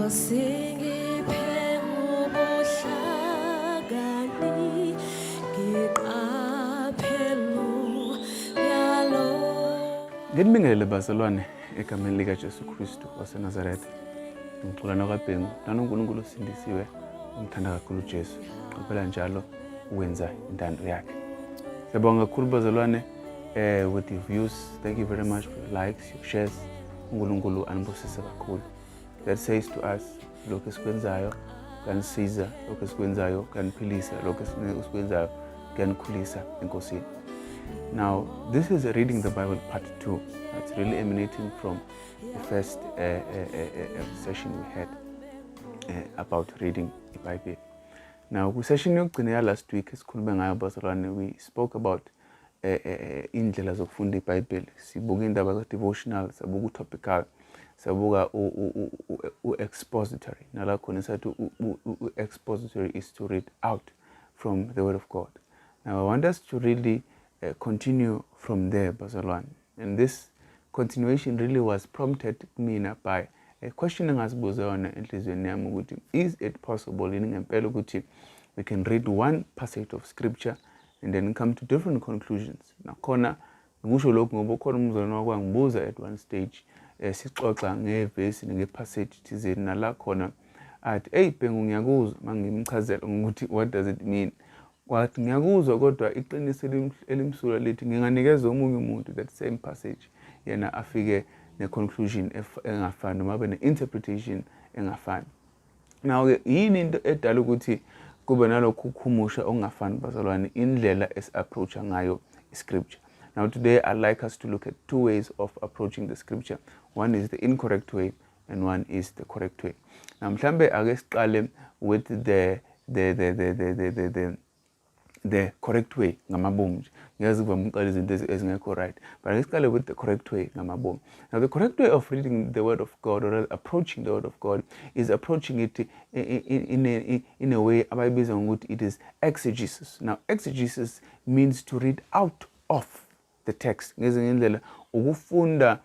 Ngosingiphe ubuhlakani ngiqaphela yalo. Nginibingelele bazalwane egameni lika Jesu Kristu waseNazaretha. Ngicula nokaBhengu, uNkulunkulu osindisiwe umthanda kakhulu Jesu. Qaphela njalo ukwenza intando yakhe. Siyabonga kakhulu bazalwane with your views. Thank you very much for your likes, your shares. uNkulunkulu anibusise kakhulu. That says to us, lokho esikwenzayo kanisiza, lokho esikwenzayo kaniphilisa, lokho esikwenzayo kanikhulisa enkosini. Now, this is Reading the Bible Part 2. That's really emanating from the first session we had about reading the Bible. Now, the session yokugcina last week esikhulume ngayo bazalwane, we spoke about indlela zokufunda iBhayibheli. Sibuka indaba ka-devotional, sabuka u-topical, sabuka u-expository. Nala khona sathi u-expository is to read out from the Word of God. Now, I want us to really continue from there, bazalwane. And this continuation really was prompted mina by a question engasibuza yona enhlizweni yami ukuthi, is it possible yini ngempela ukuthi we can read one passage of scripture and then come to different conclusions? Nakhona ngisho lokhu ngoba khona umzalwane wakho wangibuza at one stage sixoxa ngevesi ngepassage thizeni nala khona athi, hey Bhengu, ngiyakuzwa mangimchazela ukuthi what does it mean. Wathi ngiyakuzwa kodwa iqiniso elimsulwa lithi nginganikeza omunye umuntu that same passage yena afike ne-conclusion engafani noma abe ne-interpretation engafani. Now yini into edala ukuthi kube nalokhu ukhumusha okungafani bazalwane indlela esi-approacha ngayo i-scripture. Now today I'd like us to look at two ways of approaching the scripture. One is the incorrect way and one is the correct way. Now mhlambe ake siqale with the correct way ngamabomu nje. Ngiyazi kuvama uqala izinto ezingekho right, but let's start with the correct way ngamabomu. Now the correct way of reading the word of God, or approaching the word of God, is approaching it in a way abayibiza ngokuthi it is exegesis. Now exegesis means to read out of the text. Ngezinye indlela ukufunda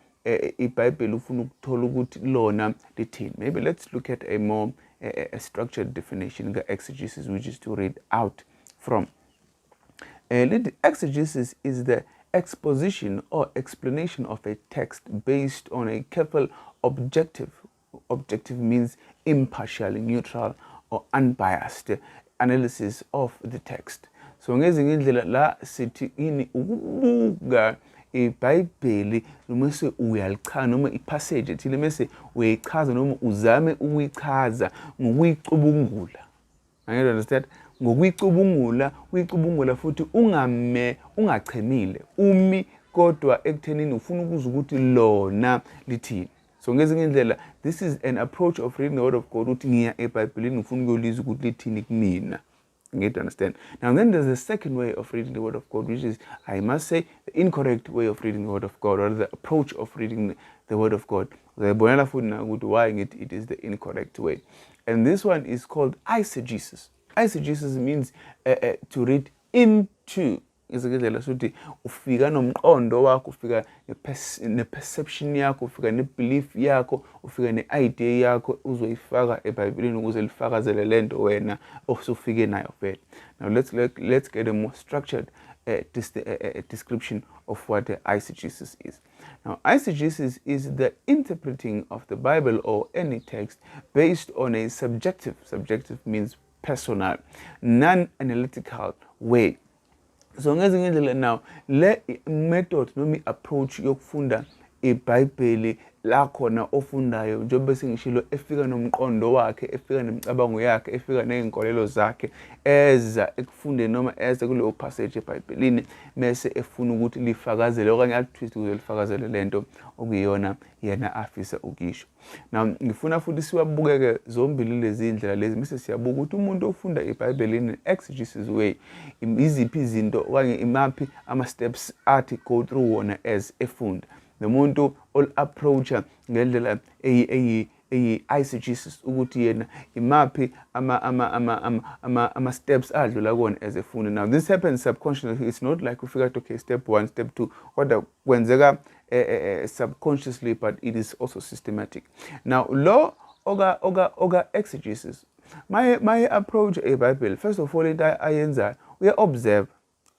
iBhayibheli ufuna ukuthola ukuthi lona lithini. Maybe let's look at a more structured definition of exegesis, which is to read out from. Exegesis is the exposition or explanation of a text based on a careful objective. Objective means impartial, neutral, or unbiased analysis of the text. So ngezinye indlela la sithi ini ukubuka iBhayibheli mase uyalichaza noma ipassage ethile mase uyayichaza noma uzame ukuyichaza ngokuyicubungula. I understand? Ngokuyicubungula, uyicubungula futhi ungachemile umi kodwa ekuthenini ufuna ukuzwa ukuthi lona lithini. So ngezinye indlela, this is an approach of reading the word of God ukuthi ngiya eBhayibhelini ufuna ukuyolizwa ukuthi lithini kumina. You understand? Now then there's a second way of reading the word of God, which is, I must say, the incorrect way of reading the word of God, or the approach of reading the word of God. Why it is the incorrect way. And this one is called eisegesis. Eisegesis means to read into. Izikindlela sokuthi ufika nomqondo wakho, ufika ne-perception yakho, ufika ne-belief yakho, ufika ne-idea yakho uzoyifaka eBhayibhelini ukuze lifakazele lento wena osufike nayo vele. Now let's get a more structured description of what eisegesis is. Now eisegesis is the interpreting of the Bible or any text based on a subjective means personal, non-analytical way. So ngezinye indlela now le method noma approach yokufunda iBhayibheli la khona ofundayo njengoba sengishilo efika nomqondo wakhe, efika nemicabango yakhe, efika nezinkolelo zakhe eza ekufundeni noma eza kuleyo passage eBhayibhelini mase efuna ukuthi lifakazele okanye alitwist ukuze lifakazele lento okuyiyona yena afisa ukisho. Now ngifuna futhi siwabukeke zombili lezi indlela lezi mase siyabuka ukuthi umuntu ofunda iBhayibhelini exegesis way iziphi izinto okanye imaphi ama steps athi go through wona as efunda. The muntu ol approacha ngendlela eisegesis ukuthi yena imaphi ama steps adlula kona as efunda. Now this happens subconsciously. It's not like ufika okay step 1 step 2 kodwa kwenzeka subconsciously, but it is also systematic. Now lo oka exegesis. My approach eBhayibheli, first of all into ayenzayo uya-observe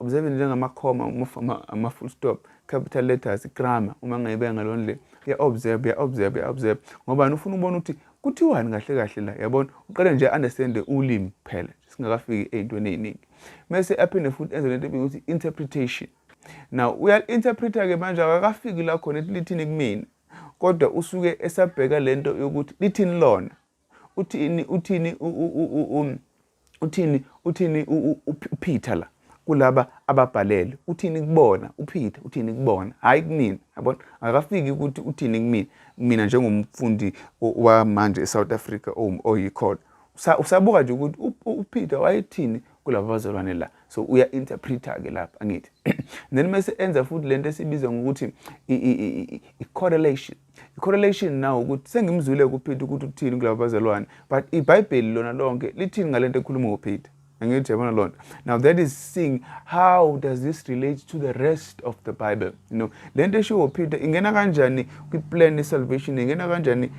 njengama-comma, ama-full stop, capital letters, grammar, uma ngayibeka ngalona ndlela uya-observe ngoba ufuna ukubona ukuthi kuthiwani kahle la, yabona, uqale nje understand ulimi kuphela singakafiki ey'ntweni ey'ningi. Mase aphinde futhi enze lento ebizwa ukuthi interpretation. Now uya-interpreta-ke manje akakafiki la khona ethi lithini kumina, kodwa usuke esabheka lento yokuthi lithini lona, uthini uPeter la kulaba ababhalele, uthini kubona uPeter, uthini kubona, hayi kumina, yabona, akafiki ukuthi uthini kumina njengomfundi wamanje eSouth Africa oyikhona. Usabuka nje ukuthi uPeter wayethini kulabo bazalwane la, so uya-interpreta-ke lapha, angithi. Then mase enza futhi lento esibiza ngokuthi i-correlation. I-correlation nawo ukuthi sengimzwile kuPeter ukuthi uthini kulabo bazalwane, but iBhayibheli lona lonke lithini ngalento ekhuluma ngoPeter, angithi, yabona lona. Now that is seeing how does this relate to the rest of the Bible, you know, lento eshiwo ngoPeter ingena kanjani kwi-plan salvation, ingena kanjani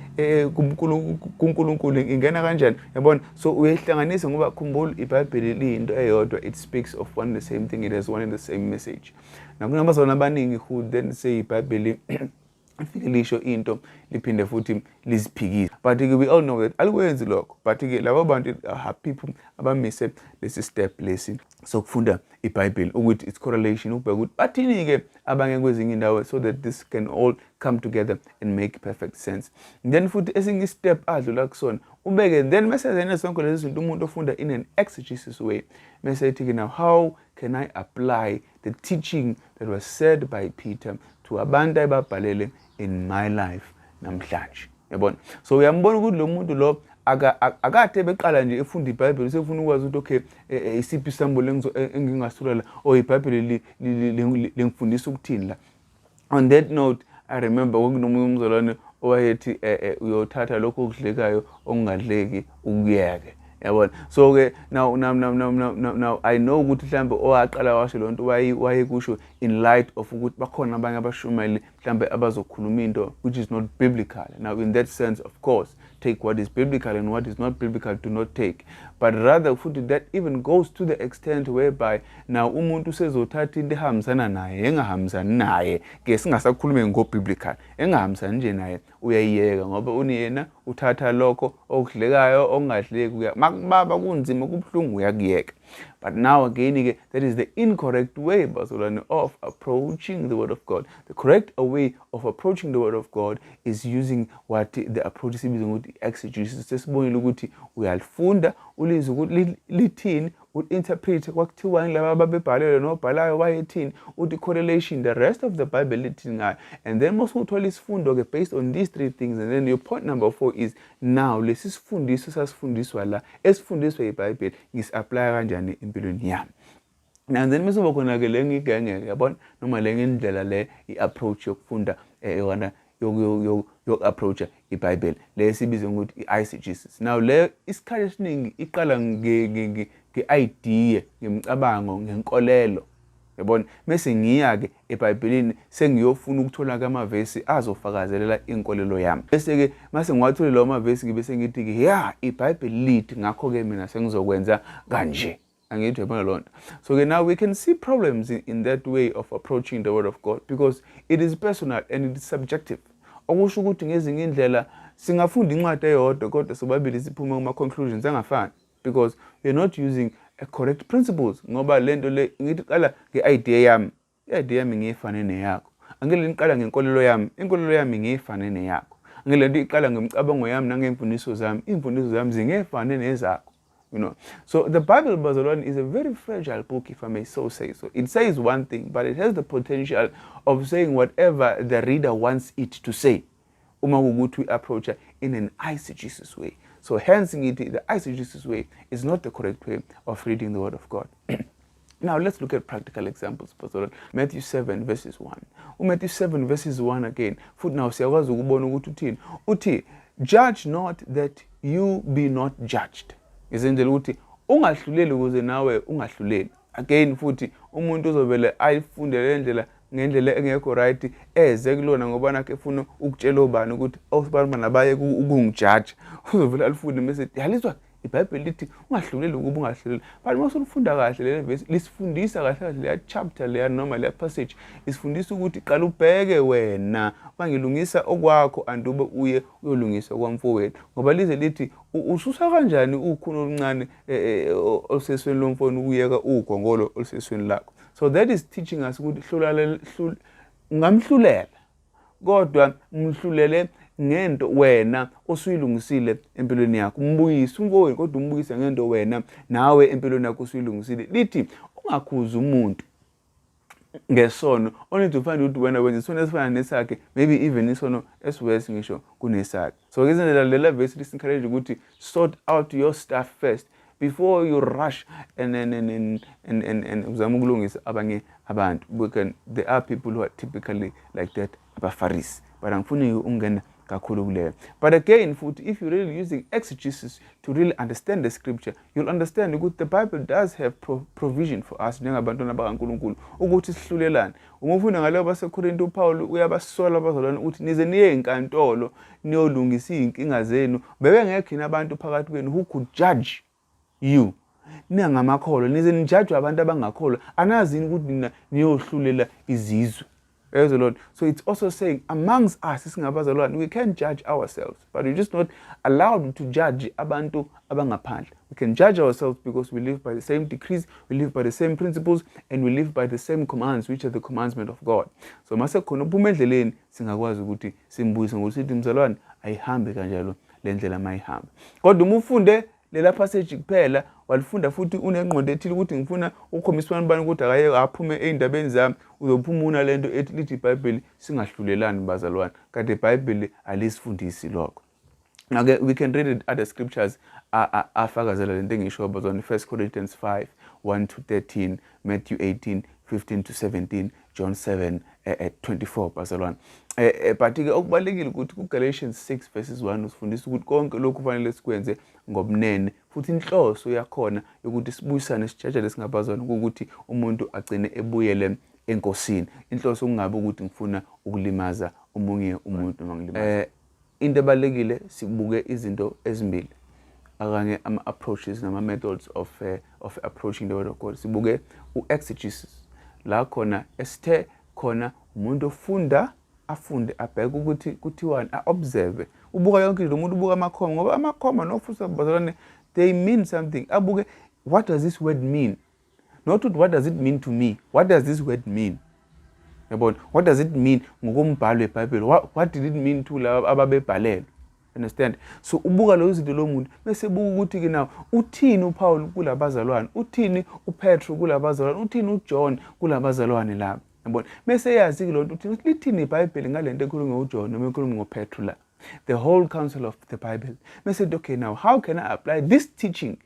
kuNkulunkulu, ingena kanjani, yabona. So uyahlanganisa ngoba khumbula iBhayibheli liyinto eyodwa, it speaks of one and the same thing, it has one and the same message. Now kunabazalwane abaningi who then say iBhayibheli ifike lisho into liphinde futhi liziphikise, but we all know that alikwenzi lokho, but labo bantu people abamise lesi step lesi sokufunda iBhayibheli ukuthi its correlation, ubheka ukuthi bathini-ke abanye kwezinye indawo, so that this can all come together and make perfect sense. Then futhi esinye step adlula kusona ubeke, then mase zena sonke lezi zinto umuntu ofunda in an exegesis way, mase ethi now how can I apply the teaching that was said by Peter to abantu ababhalele in my life namhlanje, yabona. So uyambona ukuthi lo muntu lo akade beqala nje efunda iBhayibheli sefuna ukwazi ukuthi okay isiphi isambulo engingasula la, iBhayibheli lengifundisa ukuthini la. On that note, I remember ngokunomunye umzalwane owayethi uyothatha lokho okudlekayo okungadleki ukuyeke, yabona. So ke now I know ukuthi mhlambe owaqala washo lonto wayekusho in light of ukuthi bakhona abanye abashumayeli mhlambe abazokhuluma into which is not biblical. Now in that sense, of course, take what is biblical and what is not biblical do not take, but rather futhi that even goes to the extent whereby now umuntu usezothatha into ehambisana naye engahambisani naye, ke singasakhulume ngo-biblical, engahambisani nje naye uyayiyeka ngoba uniyena uthatha lokho okudlekayo okungadleki makubaba kunzima kubuhlungu uyakuyeka. But now again, that is the incorrect way, bazalwane, of approaching the Word of God. The correct way of approaching the Word of God is using what the approach is ukuthi exegesis. Sesibonile ukuthi uyalifunda ulizwe ukuthi lithini, uinterpret kwakuthiwani laba ababebhalele nobhalayo wayethini, uthi correlation the rest of the Bible lithini ngayo, and then most uthola isifundo ke based on these three things. And then your point number 4 is now lesi sifundiso sasifundiswa la esifundiswa iBhayibheli ngisi-apply kanjani empilweni yami. And then mase khona ke lengigenge, yabona, noma lengindlela le i-approach yokufunda yona yok-approacha iBhayibheli lesibiza ngokuthi i-eisegesis. Now le isikhathi esiningi iqala nge-idea, ngemicabango, ngenkolelo, yabona. Mase ngiya-ke eBhayibhelini sengiyofuna ukuthola amavesi azofakazelela inkolelo yami, bese-ke mase ngiwathole lawo mavesi ngibe sengithi-ke ya iBhayibheli lithi ngakho-ke mina sengizokwenza kanje, angithi, yabona lonto. So now we can see problems in that way of approaching the Word of God because it is personal and it is subjective. Okusho ukuthi ngezinye indlela singafunda incwadi eyodwa kodwa sobabili siphume kuma-conclusions angafani because we are not using correct principles. Ngoba lento le ngithi qala nge-idea yami, i-idea yami ngiyifane neyakho. Angeke ngiqala ngenkolelo yami, inkolelo yami ngiyifane neyakho. Angeke lento iqala ngemicabango yami nangemfundiso zami, imfundiso zami zingefane nezakho. You know, so the Bible, bazalwane, is a very fragile book, if I may so say so. It says one thing, but it has the potential of saying whatever the reader wants it to say. Uma kuguthi we approach it in an eisegesis way. So hence, the eisegesis way is not the correct way of reading the Word of God. Now let's look at practical examples. Matthew 7 verses 1. Matthew 7 verses 1 again. Foot now siyakwazi ukubona ukuthi uthini. Uthi, judge not that you be not judged. Izindlela ukuthi ungahluleli ukuze nawe ungahluleli. Again futhi umuntu uzovele ayifundele indlela ngendlela engekho right eze kulona ngoba nakhe efuna ukutshela ubani ukuthi awusibani baye ukungijaja uzovela alifune message yalizwa iBhayibheli lithi ungahluleli ukuba ungahluleli but uma usulifunda kahle leli verse lisifundisa kahle kahle leya chapter leya noma leya passage isifundisa ukuthi qala ubheke wena bangilungisa okwakho andube uye uyolungisa kwamfowethu ngoba lize lithi ususa kanjani ukhona oluncane olusesweni lomfowenu ukuyeka ugongolo olusesweni lakho. So that is teaching us ukuthi ungamhlulela kodwa umhlulele ngento wena osuyilungisile empilweni yakho umbuyise umfowenu kodwa umbuyise ngento wena nawe empilweni yakho osuyilungisile. Lithi ungakhuza umuntu ngesono only to find ukuthi wena wenza isono esifana nesakhe maybe even isono esiwesi ngisho kunesakhe. So ngizindlela lela verse lisencourage ukuthi sort out your stuff first before you rush and uzama ukulungisa abanye abantu. There are people who are typically like that, abafarisi, but angifuni ungena kakhulu kuleyo. But again futhi, if you're really using exegesis to really understand the scripture, you'll understand ukuthi the Bible does have provision for us njengabantwana bakaNkulunkulu ukuthi sihlulelane. Uma ufunda ngaleyo baseKorinte uPaul uyabasola abazalwane ukuthi nize niye enkantolo niyolungisa inkinga zenu. Bebengekho abantu phakathi kwenu who could judge you. Ningamakholwa nize nijudge abantu abangakholwa. Anazini ukuthi niyohlulela izizwe. Praise the Lord. So it's also saying amongst us, we can judge ourselves, but we're just not allowed to judge abantu abangaphandle. We can judge ourselves because we live by the same decrees, we live by the same principles, and we live by the same commands, which are the commandments of God. So mase khona uphuma endleleni singakwazi ukuthi simbuyise ngokuthi mzalwane ayihambe kanjalo le ndlela mayihamba. Kodwa uma ufunde lela passage kuphela walifunda futhi unengqondo ethile ukuthi ngifuna ukukhombisana bani ukuthi akaye aphume eindabeni zami uzophuma una lento ethi lithi iBhayibheli singahlulelani bazalwane kanti iBhayibheli alisifundisi lokho. Now we can read it other scriptures afakazela lento engisho bazalwane 1 Corinthians 5 1 to 13, Matthew 18 15 to 17, John 7 24 bazalwane. But ke okubalekile ukuthi kuGalatians 6 verses 1 usifundisa ukuthi konke lokhu kufanele sikwenze ngobunene futhi inhloso yakhona yokuthi sibuyisane sijaja lesingabazwana ukuthi umuntu agcine ebuyele enkosini. Inhloso kungabe ukuthi ngifuna ukulimaza omunye umuntu noma ngilimaza. Into ebalekile sibuke izinto ezimbili akanye ama approaches nama methods of approaching the word of God. Sibuke uexegesis la khona esithe khona umuntu ofunda afunde abheke ukuthi kuthiwani a-observe ubuka yonke lo muntu ubuka amakhoma ngoba amakhoma nofusa bazalwane they mean something. Abuke what does this word mean, not what does it mean to me, what does this word mean. Yabona what does it mean ngokumbhalo eBhayibheli, what did it mean to laba ababebhalelwe. Understand? So ubuka lo izinto lo muntu bese buka ukuthi ke nawo uthini uPaul kulabazalwane, uthini uPetro kulabazalwane, uthini uJohn kulabazalwane laba. Yabona bese yazi ke lo nto uthini lithini iBhayibheli ngalento ekhulunywa ngoJohn noma ekhulunywa ngoPetro la, the whole counsel of the Bible. Bese okay, now how can I apply this teaching?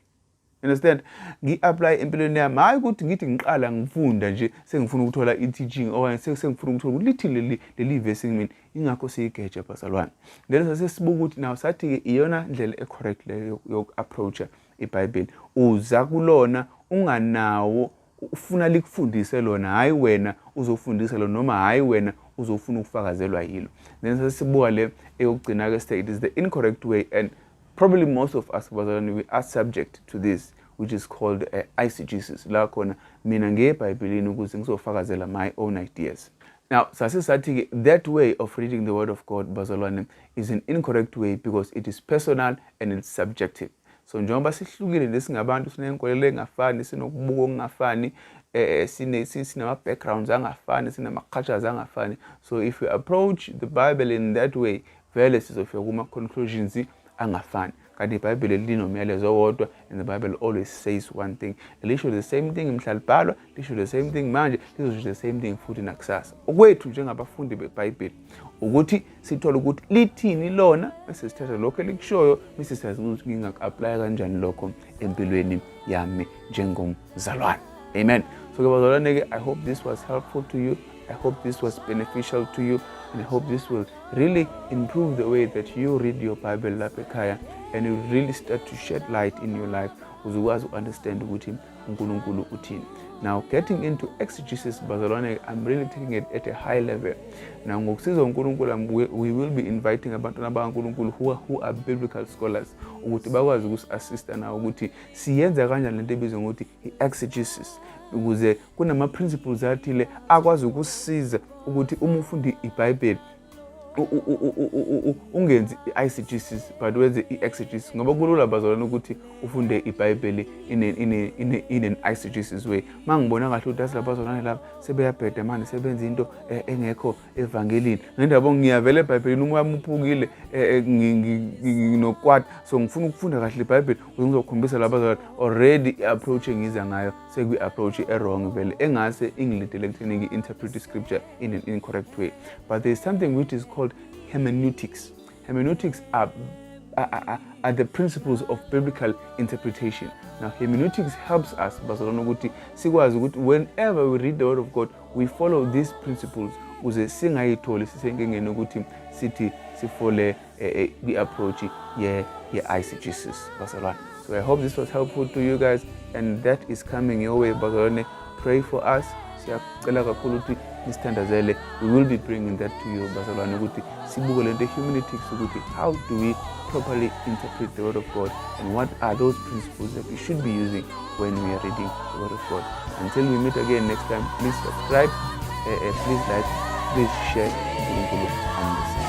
Understand? Ngi-apply empilweni yami hayi ukuthi ngithi ngiqala ngifunda nje sengifuna ukuthola i-teaching okanye sengifuna ukuthola ukuthi lithi leli verse ngimini ingakho siyigeja bazalwane. Lelo sesibuka ukuthi nawo sathi ke iyona ndlela ecorrect leyo yoku-approacha iBhayibheli. Uza kulona unganawo ufuna likufundise lona hayi wena uzofundisa lona noma hayi wena uzofuna ukufakazelwa yilo. Then sesibuka le eyokugcina ke state is the incorrect way, and probably most of us we are subject to this, which is called eisegesis. La khona mina ngeBhayibhelini ukuze ngizofakazela my own ideas. Now sathi that way of reading the word of God bazalwane is an incorrect way because it is personal and it's subjective. So njengoba sihlukile lesingabantu sinenkolelo engafani, sinokubuka okungafani, sinama backgrounds angafani, sinama cultures angafani. So if we approach the Bible in that way, vele sizofika kuma conclusions angafani. Kanti iBhayibheli linomyalezo owodwa, and the Bible always says one thing. Lisho the same thing mhlalibhalwa, lisho the same thing manje, lisho the same thing futhi nakusasa. Okwethu njengabafundi beBhayibheli ukuthi sithola ukuthi lithini lona bese sithatha lokho elikushoyo bese siyazi ukuthi ngingaku-apply kanjani lokho empilweni yami njengomzalwane. Amen. So ke bazalwane ke, I hope this was helpful to you. I hope this was beneficial to you, and I hope this will really improve the way that you read your Bible lapha ekhaya and you really start to shed light in your life uzukwazi understand ukuthi uNkulunkulu uthini. Now getting into exegesis bazalwane, I'm really taking it at a high level. Now ngokusiza uNkulunkulu we will be inviting abantwana bakaNkulunkulu who are biblical scholars ukuthi bakwazi ukusi-assista nawo ukuthi siyenza kanjani lento ebizwa ngokuthi i-exegesis, ukuze kunama principles athile akwazi ukusisiza ukuthi uma ufunda iBhayibheli ungenzi i-eisegesis but wenze i-exegesis, ngoba kulula bazalwane ukuthi ufunde iBhayibheli in an eisegesis way. Mangibona kahle ukuthi asilabazalwane lapha sebeyabheda manje sebenza into engekho evangelini ngendaba ngiyavela eBhayibhelini uma uphukile nginokwata, so ngifuna ukufunda kahle iBhayibheli ukuze ngizokhombisa labazalwane already approach engiza ngayo sekwi approach wrong vele engase ingilidele ekutheni interpret scripture in an incorrect way. But there is something which is called hermeneutics. Hermeneutics are the principles of biblical interpretation. Now hermeneutics helps us bazalwane ukuthi sikwazi ukuthi whenever we read the word of God we follow these principles ukuze singayitholi sisenkingeni ukuthi sithi sifole i-approach ye-eisegesis bazalwane. So I hope this was helpful to you guys, and that is coming your way bazalwane. Pray for us. Siyacela kakhulu ukuthi nisithandazele. We will be bringing that to you bazalwane ukuthi sibuke lento hermeneutics ukuthi how do we properly interpret the word of God and what are those principles that we should be using when we are reading the word of God. Until we meet again next time, please subscribe, please like, please share.